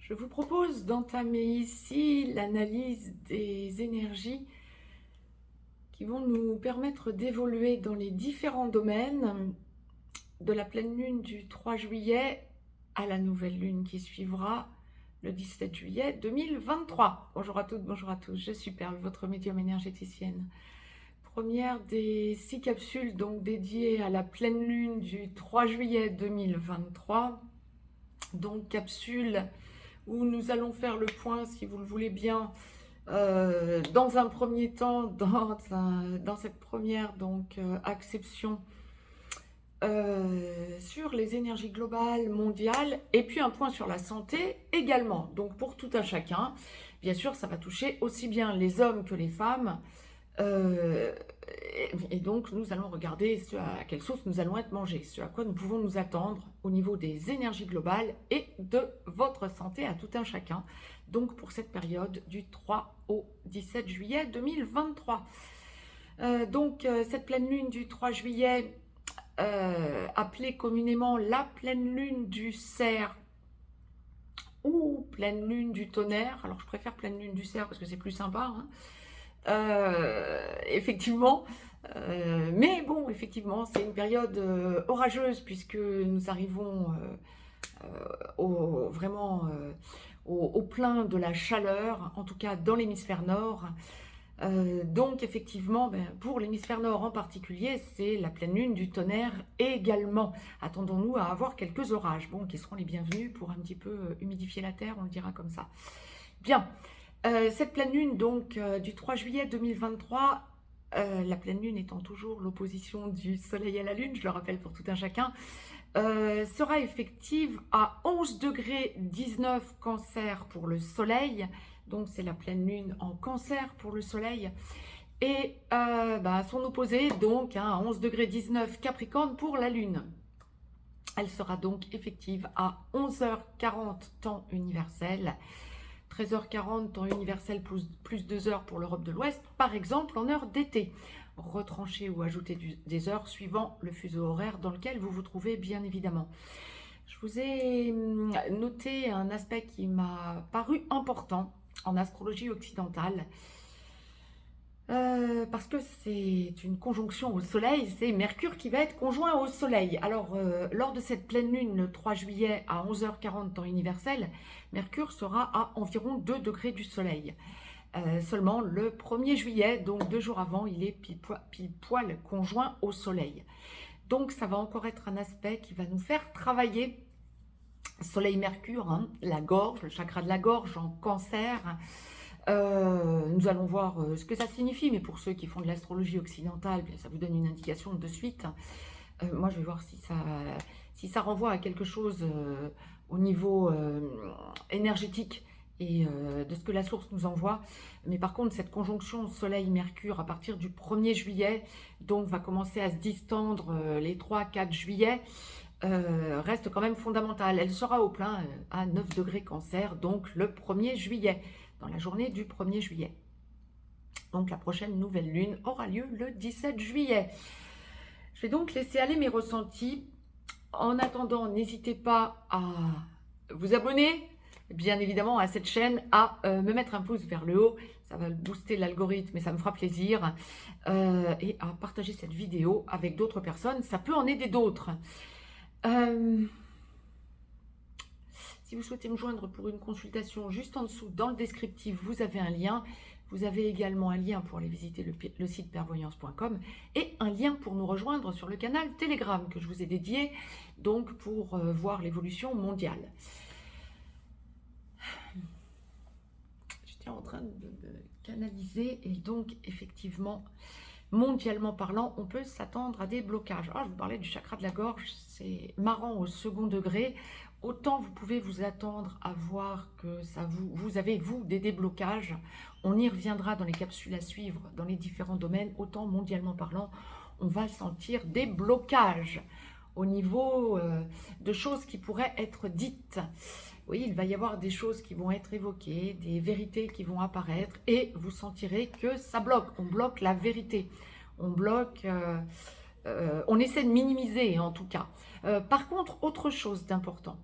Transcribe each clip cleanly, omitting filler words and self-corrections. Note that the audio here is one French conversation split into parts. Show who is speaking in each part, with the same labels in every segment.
Speaker 1: Je vous propose d'entamer ici l'analyse des énergies qui vont nous permettre d'évoluer dans les différents domaines de la pleine lune du 3 juillet à la nouvelle lune qui suivra le 17 juillet 2023. Bonjour à toutes, bonjour à tous, je suis Perle, votre médium énergéticienne. Première des 6 capsules donc dédiées à la pleine lune du 3 juillet 2023. Donc capsule où nous allons faire le point, si vous le voulez bien, dans un premier temps, dans cette première acception sur les énergies globales, mondiales, et puis un point sur la santé également. Donc pour tout un chacun, bien sûr, ça va toucher aussi bien les hommes que les femmes. Et donc nous allons regarder à quelle sauce nous allons être mangés, ce à quoi nous pouvons nous attendre au niveau des énergies globales et de votre santé à tout un chacun, donc pour cette période du 3 au 17 juillet 2023. Cette pleine lune du 3 juillet, appelée communément la pleine lune du cerf ou pleine lune du tonnerre, alors je préfère pleine lune du cerf parce que c'est plus sympa, hein. Effectivement, mais bon, effectivement, c'est une période orageuse puisque nous arrivons au plein de la chaleur, en tout cas dans l'hémisphère nord. Donc effectivement, pour l'hémisphère nord en particulier, c'est la pleine lune du tonnerre également. Attendons-nous à avoir quelques orages, qui seront les bienvenus pour un petit peu humidifier la terre, on le dira comme ça. Bien. Cette pleine lune du 3 juillet 2023, la pleine lune étant toujours l'opposition du soleil à la lune, je le rappelle pour tout un chacun, sera effective à 11 degrés 19 cancer pour le soleil, donc c'est la pleine lune en cancer pour le soleil, et son opposé donc à 11 degrés 19 capricorne pour la lune. Elle sera donc effective à 11h40 temps universel, 13h40 temps universel plus 2 heures pour l'Europe de l'Ouest, par exemple en heure d'été. Retrancher ou ajouter des heures suivant le fuseau horaire dans lequel vous vous trouvez, bien évidemment. Je vous ai noté un aspect qui m'a paru important en astrologie occidentale, parce que c'est une conjonction au soleil, c'est Mercure qui va être conjoint au soleil. Alors, lors de cette pleine lune, le 3 juillet à 11h40 temps universel, Mercure sera à environ 2 degrés du soleil. Seulement le 1er juillet, donc 2 jours avant, il est pile poil conjoint au soleil. Donc ça va encore être un aspect qui va nous faire travailler Soleil-Mercure, hein, la gorge, le chakra de la gorge en cancer. Nous allons voir ce que ça signifie, mais pour ceux qui font de l'astrologie occidentale, bien, ça vous donne une indication de suite. Moi, je vais voir si ça renvoie à quelque chose au niveau énergétique et de ce que la source nous envoie. Mais par contre, cette conjonction Soleil-Mercure à partir du 1er juillet, donc va commencer à se distendre les 3-4 juillet, reste quand même fondamentale. Elle sera au plein à 9 degrés cancer, donc le 1er juillet, dans la journée du 1er juillet. Donc la prochaine nouvelle lune aura lieu le 17 juillet. Je vais donc laisser aller mes ressentis. En attendant, n'hésitez pas à vous abonner, bien évidemment, à cette chaîne, à me mettre un pouce vers le haut. Ça va booster l'algorithme et ça me fera plaisir. Et à partager cette vidéo avec d'autres personnes. Ça peut en aider d'autres. Si vous souhaitez me joindre pour une consultation, juste en dessous, dans le descriptif, vous avez un lien. Vous avez également un lien pour aller visiter le site pervoyance.com et un lien pour nous rejoindre sur le canal Telegram que je vous ai dédié, donc pour voir l'évolution mondiale. J'étais en train de canaliser et donc effectivement, mondialement parlant, on peut s'attendre à des blocages. Je vous parlais du chakra de la gorge, c'est marrant au second degré. Autant vous pouvez vous attendre à voir que vous avez, vous, des déblocages. On y reviendra dans les capsules à suivre, dans les différents domaines. Autant, mondialement parlant, on va sentir des blocages au niveau de choses qui pourraient être dites. Oui, il va y avoir des choses qui vont être évoquées, des vérités qui vont apparaître et vous sentirez que ça bloque. On bloque la vérité. On bloque... on essaie de minimiser en tout cas. Par contre, autre chose d'important.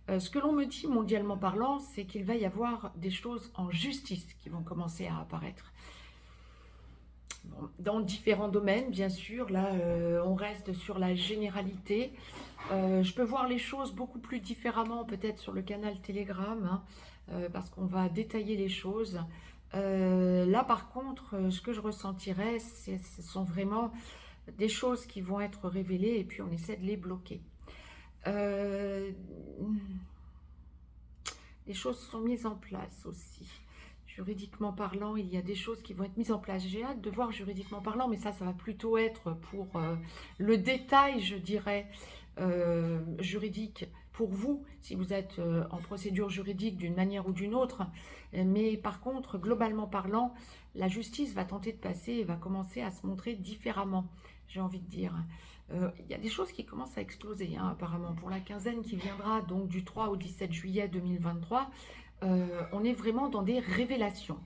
Speaker 1: Ce que l'on me dit mondialement parlant, c'est qu'il va y avoir des choses en justice qui vont commencer à apparaître. Bon, dans différents domaines, bien sûr, là, on reste sur la généralité. Je peux voir les choses beaucoup plus différemment, peut-être sur le canal Telegram, hein, parce qu'on va détailler les choses. Là, par contre, ce que je ressentirais, ce sont vraiment des choses qui vont être révélées et puis on essaie de les bloquer. Les choses sont mises en place aussi. Juridiquement parlant, il y a des choses qui vont être mises en place. J'ai hâte de voir juridiquement parlant, mais ça va plutôt être pour le détail, je dirais, juridique pour vous, si vous êtes en procédure juridique d'une manière ou d'une autre. Mais par contre, globalement parlant, la justice va tenter de passer et va commencer à se montrer différemment, j'ai envie de dire. Il y a des choses qui commencent à exploser, hein, apparemment, pour la quinzaine qui viendra donc du 3 au 17 juillet 2023. On est vraiment dans des révélations.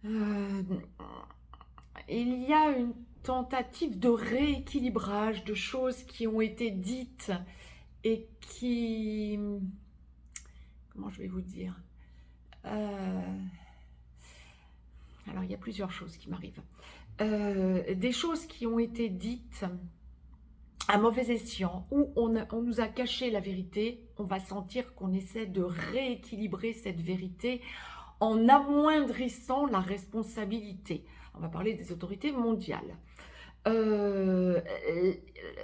Speaker 1: Il y a une tentative de rééquilibrage de choses qui ont été dites et qui... Comment je vais vous dire alors, il y a plusieurs choses qui m'arrivent. Des choses qui ont été dites à mauvais escient, où on nous a caché la vérité, on va sentir qu'on essaie de rééquilibrer cette vérité en amoindrissant la responsabilité. On va parler des autorités mondiales.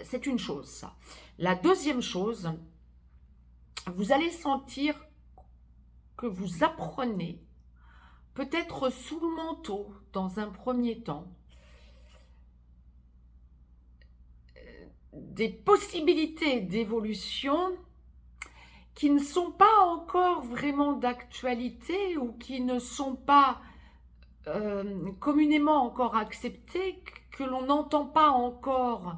Speaker 1: C'est une chose, ça. La deuxième chose, vous allez sentir que vous apprenez, peut-être sous le manteau, dans un premier temps, des possibilités d'évolution qui ne sont pas encore vraiment d'actualité ou qui ne sont pas communément encore acceptées, que l'on n'entend pas encore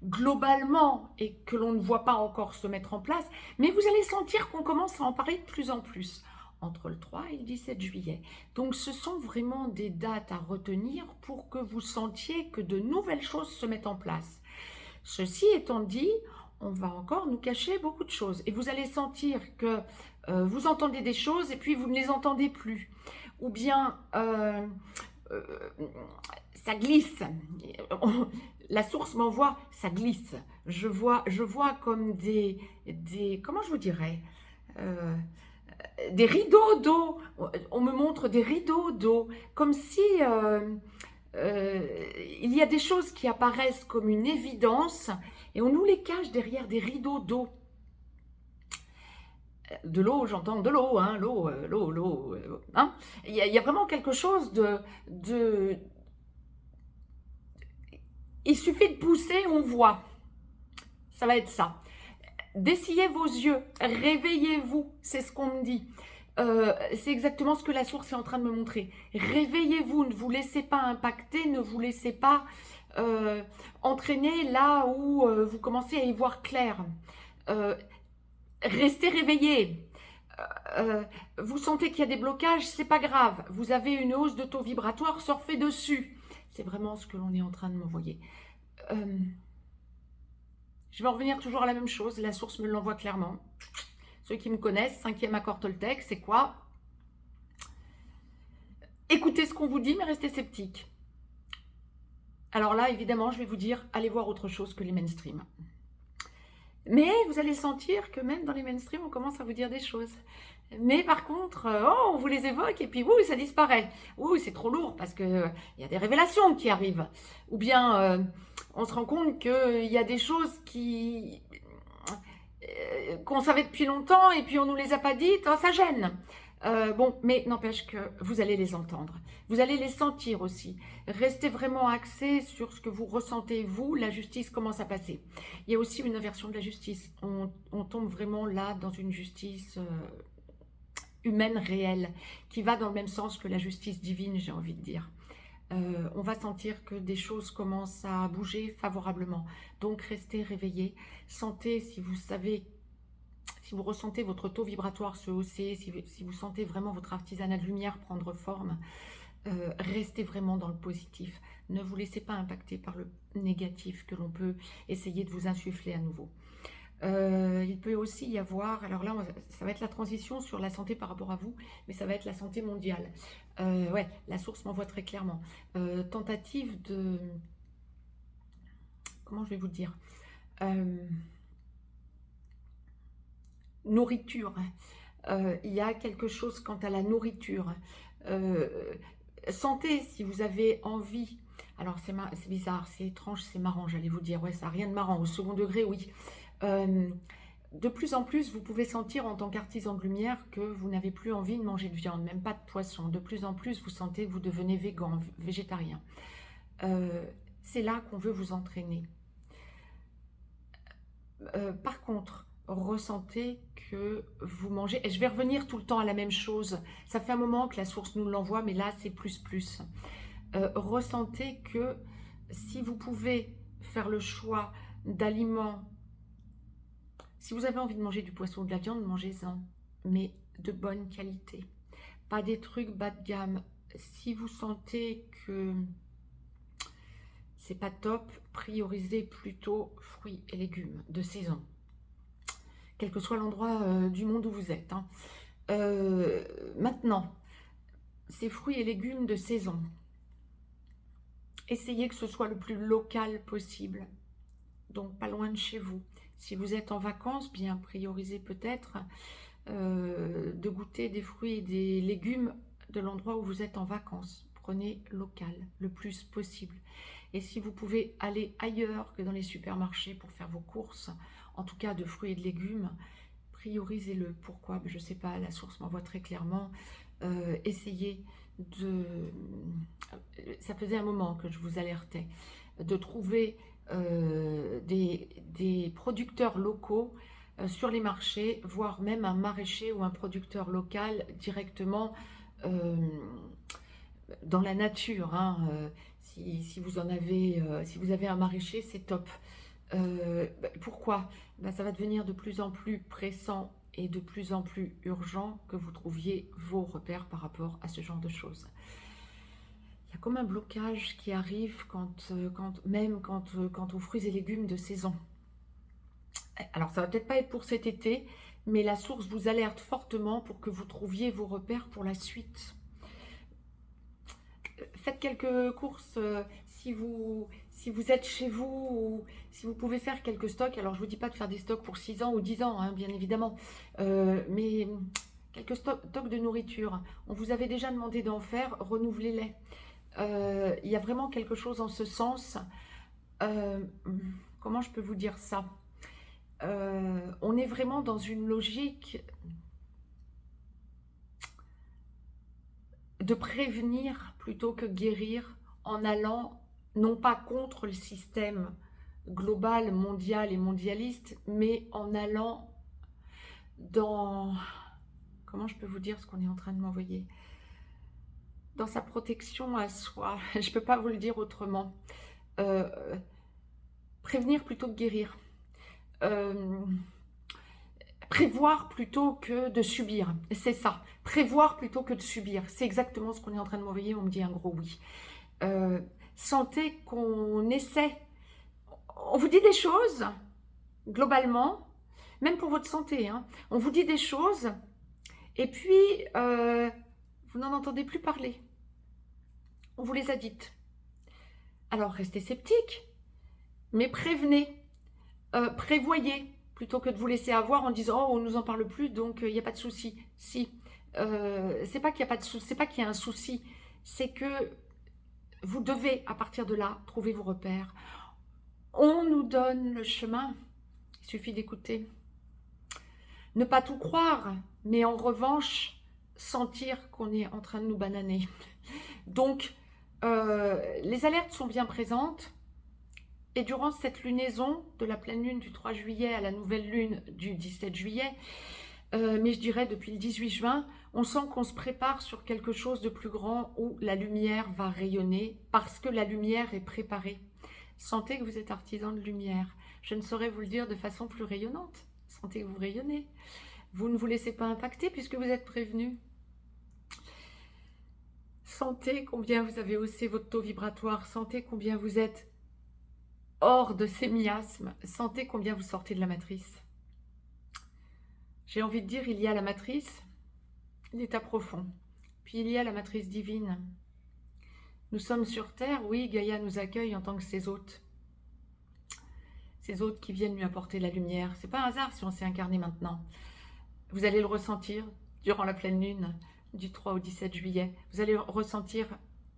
Speaker 1: globalement et que l'on ne voit pas encore se mettre en place, mais vous allez sentir qu'on commence à en parler de plus en plus entre le 3 et le 17 juillet. Donc ce sont vraiment des dates à retenir pour que vous sentiez que de nouvelles choses se mettent en place. Ceci étant dit, on va encore nous cacher beaucoup de choses et vous allez sentir que vous entendez des choses et puis vous ne les entendez plus. Ou bien ça glisse. La source m'envoie, ça glisse. Je vois comme des comment je vous dirais des rideaux d'eau. On me montre des rideaux d'eau, comme si il y a des choses qui apparaissent comme une évidence et on nous les cache derrière des rideaux d'eau. De l'eau, j'entends de l'eau, hein, l'eau, hein. Il y a vraiment quelque chose de... Il suffit de pousser, on voit. Ça va être ça. Dessillez vos yeux, réveillez-vous, c'est ce qu'on me dit. C'est exactement ce que la source est en train de me montrer. Réveillez-vous, ne vous laissez pas impacter, ne vous laissez pas entraîner là où vous commencez à y voir clair. Restez réveillés. Vous sentez qu'il y a des blocages, c'est pas grave. Vous avez une hausse de taux vibratoire, surfez dessus. C'est vraiment ce que l'on est en train de m'envoyer. Je vais en revenir toujours à la même chose. La source me l'envoie clairement. Ceux qui me connaissent, 5e accord Toltec, c'est quoi? Écoutez ce qu'on vous dit, mais restez sceptique. Alors là, évidemment, je vais vous dire, allez voir autre chose que les mainstream. Mais vous allez sentir que même dans les mainstream, on commence à vous dire des choses. Mais par contre, on vous les évoque et puis ça disparaît. C'est trop lourd parce qu'il y a des révélations qui arrivent. Ou bien on se rend compte qu'il y a des choses qu'on savait depuis longtemps et puis on ne nous les a pas dites, ça gêne. Mais n'empêche que vous allez les entendre. Vous allez les sentir aussi. Restez vraiment axés sur ce que vous ressentez, vous, la justice commence à passer. Il y a aussi une inversion de la justice. On tombe vraiment là dans une justice humaine réelle, qui va dans le même sens que la justice divine, j'ai envie de dire. On va sentir que des choses commencent à bouger favorablement. Donc restez réveillés, sentez si vous savez, si vous ressentez votre taux vibratoire se hausser, si vous sentez vraiment votre artisanat de lumière prendre forme, restez vraiment dans le positif. Ne vous laissez pas impacter par le négatif que l'on peut essayer de vous insuffler à nouveau. Il peut aussi y avoir, alors là, ça va être la transition sur la santé par rapport à vous, mais ça va être la santé mondiale. Ouais, la source m'envoie très clairement. Tentative de... Comment je vais vous dire nourriture. Il y a quelque chose quant à la nourriture. Santé, si vous avez envie. Alors c'est bizarre, c'est étrange, c'est marrant, j'allais vous dire. Ouais, ça n'a rien de marrant. Au second degré, oui. De plus en plus, vous pouvez sentir en tant qu'artisan de lumière que vous n'avez plus envie de manger de viande, même pas de poisson. De plus en plus, vous sentez que vous devenez végan, végétarien. C'est là qu'on veut vous entraîner. Par contre, ressentez que vous mangez, et je vais revenir tout le temps à la même chose, ça fait un moment que la source nous l'envoie, mais là c'est plus. Ressentez que si vous pouvez faire le choix d'aliments, si vous avez envie de manger du poisson ou de la viande, mangez-en, mais de bonne qualité, pas des trucs bas de gamme. Si vous sentez que c'est pas top, priorisez plutôt fruits et légumes de saison, quel que soit l'endroit du monde où vous êtes. Hein. Maintenant, ces fruits et légumes de saison, essayez que ce soit le plus local possible, donc pas loin de chez vous. Si vous êtes en vacances, bien priorisez peut-être de goûter des fruits et des légumes de l'endroit où vous êtes en vacances. Prenez local le plus possible. Et si vous pouvez aller ailleurs que dans les supermarchés pour faire vos courses, en tout cas de fruits et de légumes, priorisez-le. Pourquoi? Je ne sais pas, la source m'envoie très clairement. Essayez de... Ça faisait un moment que je vous alertais, de trouver des producteurs locaux sur les marchés, voire même un maraîcher ou un producteur local directement dans la nature. Hein. Si vous avez un maraîcher, c'est top. Pourquoi? Ça va devenir de plus en plus pressant et de plus en plus urgent que vous trouviez vos repères par rapport à ce genre de choses. Il y a comme un blocage qui arrive quant aux fruits et légumes de saison. Alors ça va peut-être pas être pour cet été, mais la source vous alerte fortement pour que vous trouviez vos repères pour la suite. Faites quelques courses si vous êtes chez vous, ou si vous pouvez faire quelques stocks. Alors je ne vous dis pas de faire des stocks pour 6 ans ou 10 ans, hein, bien évidemment, mais quelques stocks de nourriture. On vous avait déjà demandé d'en faire, renouvelez-les. Il y a vraiment quelque chose en ce sens. Comment je peux vous dire ça? On est vraiment dans une logique de prévenir plutôt que guérir, en allant non pas contre le système global, mondial et mondialiste, mais en allant dans... Comment je peux vous dire ce qu'on est en train de m'envoyer? Dans sa protection à soi. Je ne peux pas vous le dire autrement. Prévenir plutôt que guérir. Prévoir plutôt que de subir, c'est ça. Prévoir plutôt que de subir, c'est exactement ce qu'on est en train de m'envoyer. On me dit un gros oui. Sentez qu'on essaie, on vous dit des choses, globalement, même pour votre santé, hein, on vous dit des choses, et puis vous n'en entendez plus parler. On vous les a dites. Alors restez sceptiques, mais prévenez, prévoyez, plutôt que de vous laisser avoir en disant « Oh, on ne nous en parle plus, donc il n'y a pas de souci. » Si, c'est pas qu'il n'y a pas de souci, c'est pas qu'il y a un souci, c'est que vous devez, à partir de là, trouver vos repères. On nous donne le chemin, il suffit d'écouter. Ne pas tout croire, mais en revanche, sentir qu'on est en train de nous bananer. Donc, les alertes sont bien présentes. Et durant cette lunaison, de la pleine lune du 3 juillet à la nouvelle lune du 17 juillet, mais je dirais depuis le 18 juin, on sent qu'on se prépare sur quelque chose de plus grand où la lumière va rayonner parce que la lumière est préparée. Sentez que vous êtes artisan de lumière. Je ne saurais vous le dire de façon plus rayonnante. Sentez que vous rayonnez. Vous ne vous laissez pas impacter puisque vous êtes prévenu. Sentez combien vous avez haussé votre taux vibratoire. Sentez combien vous êtes hors de ces miasmes. Sentez combien vous sortez de la matrice. J'ai envie de dire, il y a la matrice, l'état profond. Puis il y a la matrice divine. Nous sommes sur Terre, oui, Gaïa nous accueille en tant que ses hôtes. Ces hôtes qui viennent lui apporter la lumière. C'est pas un hasard si on s'est incarné maintenant. Vous allez le ressentir durant la pleine lune du 3 au 17 juillet. Vous allez ressentir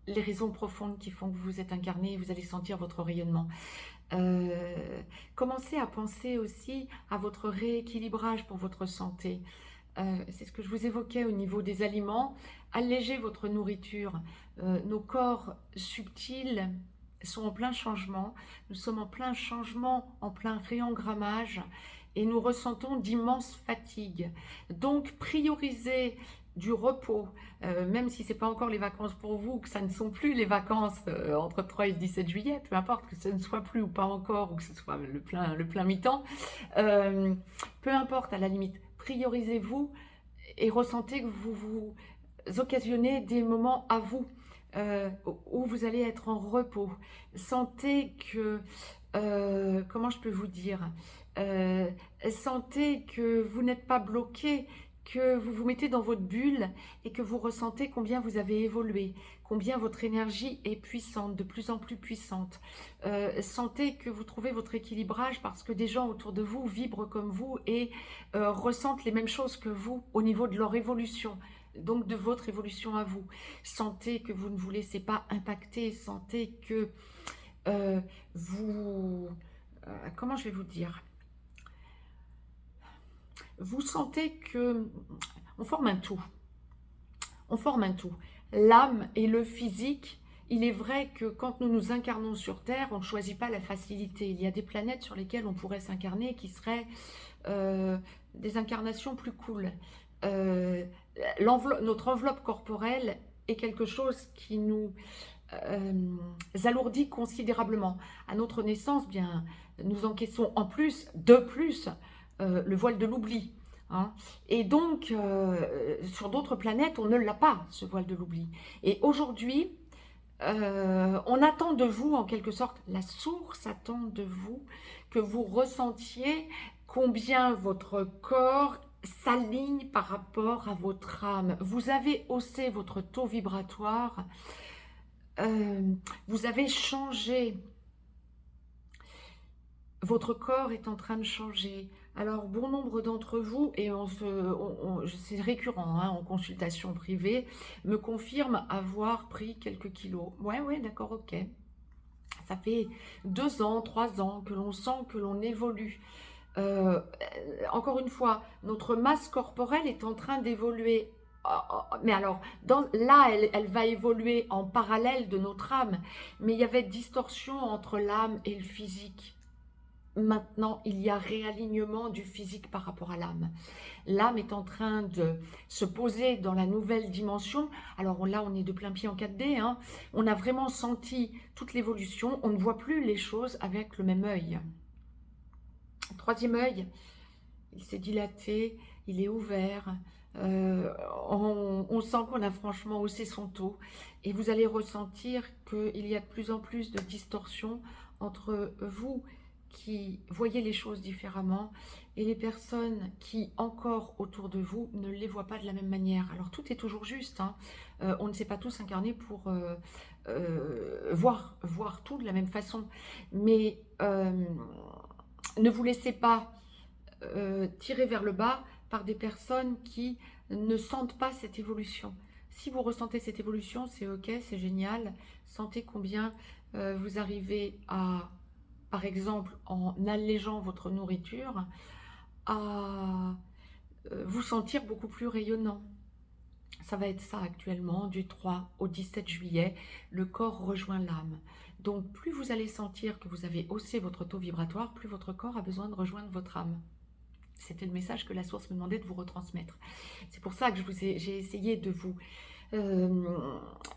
Speaker 1: les raisons profondes qui font que vous vous êtes incarné. Vous allez sentir votre rayonnement. Commencez à penser aussi à votre rééquilibrage pour votre santé. C'est ce que je vous évoquais au niveau des aliments. Allégez votre nourriture. Nos corps subtils sont en plein changement. Nous sommes en plein changement, en plein réengrammage et nous ressentons d'immenses fatigues. Donc, priorisez du repos, même si ce n'est pas encore les vacances pour vous, que ça ne sont plus les vacances entre 3 et 17 juillet, peu importe que ce ne soit plus ou pas encore, ou que ce soit le plein mi-temps, peu importe à la limite, priorisez-vous et ressentez que vous vous occasionnez des moments à vous, où vous allez être en repos. Sentez que, comment je peux vous dire, sentez que vous n'êtes pas bloqué, que vous vous mettez dans votre bulle et que vous ressentez combien vous avez évolué, combien votre énergie est puissante, de plus en plus puissante. Sentez que vous trouvez votre équilibrage parce que des gens autour de vous vibrent comme vous et ressentent les mêmes choses que vous au niveau de leur évolution, donc de votre évolution à vous. Sentez que vous ne vous laissez pas impacter, sentez que vous... comment je vais vous dire ? Vous sentez que on forme un tout. On forme un tout. L'âme et le physique, il est vrai que quand nous nous incarnons sur Terre, on ne choisit pas la facilité. Il y a des planètes sur lesquelles on pourrait s'incarner qui seraient des incarnations plus cool. Notre enveloppe corporelle est quelque chose qui nous alourdit considérablement. À notre naissance, bien, nous encaissons en plus, de plus, le voile de l'oubli. Hein. Et donc, sur d'autres planètes, on ne l'a pas, ce voile de l'oubli. Et aujourd'hui, on attend de vous, en quelque sorte, la source attend de vous que vous ressentiez combien votre corps s'aligne par rapport à votre âme. Vous avez haussé votre taux vibratoire, vous avez changé. Votre corps est en train de changer. Alors, bon nombre d'entre vous, et c'est récurrent hein, en consultation privée, me confirment avoir pris quelques kilos. Ouais, d'accord, ok. Ça fait 2 ans, 3 ans que l'on sent que l'on évolue. Encore une fois, notre masse corporelle est en train d'évoluer. Mais alors, là, elle va évoluer en parallèle de notre âme. Mais il y avait distorsion entre l'âme et le physique. Maintenant, il y a réalignement du physique par rapport à l'âme. L'âme est en train de se poser dans la nouvelle dimension. Alors là, on est de plein pied en 4D. Hein. On a vraiment senti toute l'évolution. On ne voit plus les choses avec le même œil. Troisième œil, il s'est dilaté, il est ouvert. On sent qu'on a franchement haussé son taux. Et vous allez ressentir qu'il y a de plus en plus de distorsion entre vous qui voyez les choses différemment et les personnes qui, encore autour de vous, ne les voient pas de la même manière. Alors, tout est toujours juste. Hein. On ne s'est pas tous incarnés pour voir tout de la même façon. Mais ne vous laissez pas tirer vers le bas par des personnes qui ne sentent pas cette évolution. Si vous ressentez cette évolution, c'est ok, c'est génial. Sentez combien vous arrivez à... par exemple, en allégeant votre nourriture, à vous sentir beaucoup plus rayonnant. Ça va être ça actuellement, du 3 au 17 juillet, le corps rejoint l'âme. Donc, plus vous allez sentir que vous avez haussé votre taux vibratoire, plus votre corps a besoin de rejoindre votre âme. C'était le message que la source me demandait de vous retransmettre. C'est pour ça que j'ai essayé de vous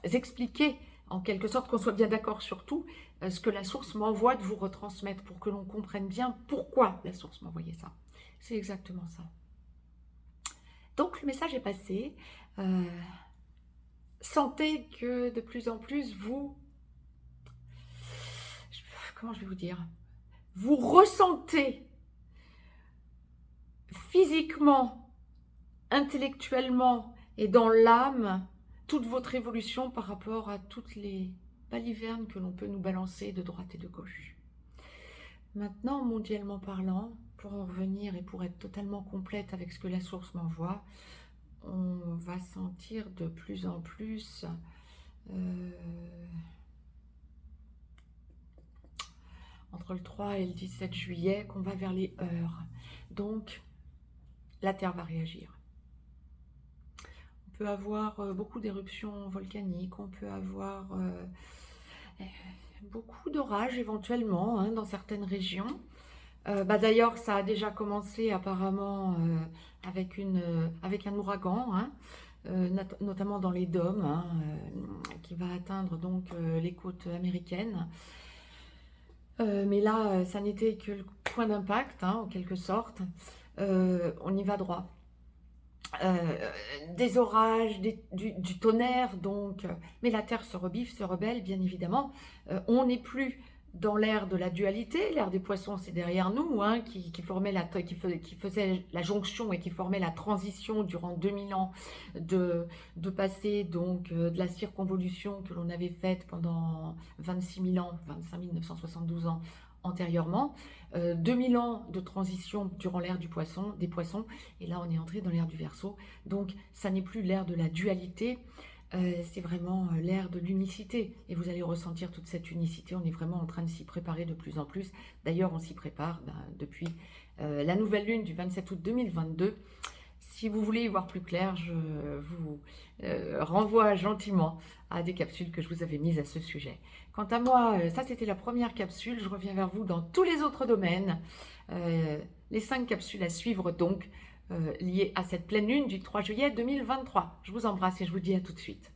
Speaker 1: expliquer, en quelque sorte, qu'on soit bien d'accord sur tout, ce que la source m'envoie de vous retransmettre pour que l'on comprenne bien pourquoi la source m'envoyait ça. C'est exactement ça. Donc, le message est passé. sentez que de plus en plus vous, comment je vais vous dire, vous ressentez physiquement, intellectuellement et dans l'âme toute votre évolution par rapport à toutes les balivernes que l'on peut nous balancer de droite et de gauche. Maintenant, mondialement parlant, pour en revenir et pour être totalement complète avec ce que la source m'envoie, on va sentir de plus en plus entre le 3 et le 17 juillet qu'on va vers les heures. Donc, la Terre va réagir. On peut avoir beaucoup d'éruptions volcaniques, on peut avoir beaucoup d'orages éventuellement hein, dans certaines régions. D'ailleurs, ça a déjà commencé apparemment avec un ouragan, hein, notamment dans les Dômes, hein, qui va atteindre donc les côtes américaines. Mais là, ça n'était que le point d'impact, hein, en quelque sorte. On y va droit. Des orages, du tonnerre, donc, mais la Terre se rebiffe, se rebelle, bien évidemment. On n'est plus dans l'ère de la dualité, l'ère des poissons, c'est derrière nous, hein, qui faisait la jonction et qui formait la transition durant 2000 ans de passer donc de la circonvolution que l'on avait faite pendant 26 000 ans, 25 972 ans antérieurement, 2000 ans de transition durant l'ère des poissons, et là on est entré dans l'ère du Verseau, donc ça n'est plus l'ère de la dualité, c'est vraiment l'ère de l'unicité, et vous allez ressentir toute cette unicité, on est vraiment en train de s'y préparer de plus en plus, d'ailleurs on s'y prépare depuis la nouvelle lune du 27 août 2022, si vous voulez y voir plus clair, je vous renvoie gentiment à des capsules que je vous avais mises à ce sujet. Quant à moi, ça c'était la première capsule, je reviens vers vous dans tous les autres domaines. Les 5 capsules à suivre donc, liées à cette pleine lune du 3 juillet 2023. Je vous embrasse et je vous dis à tout de suite.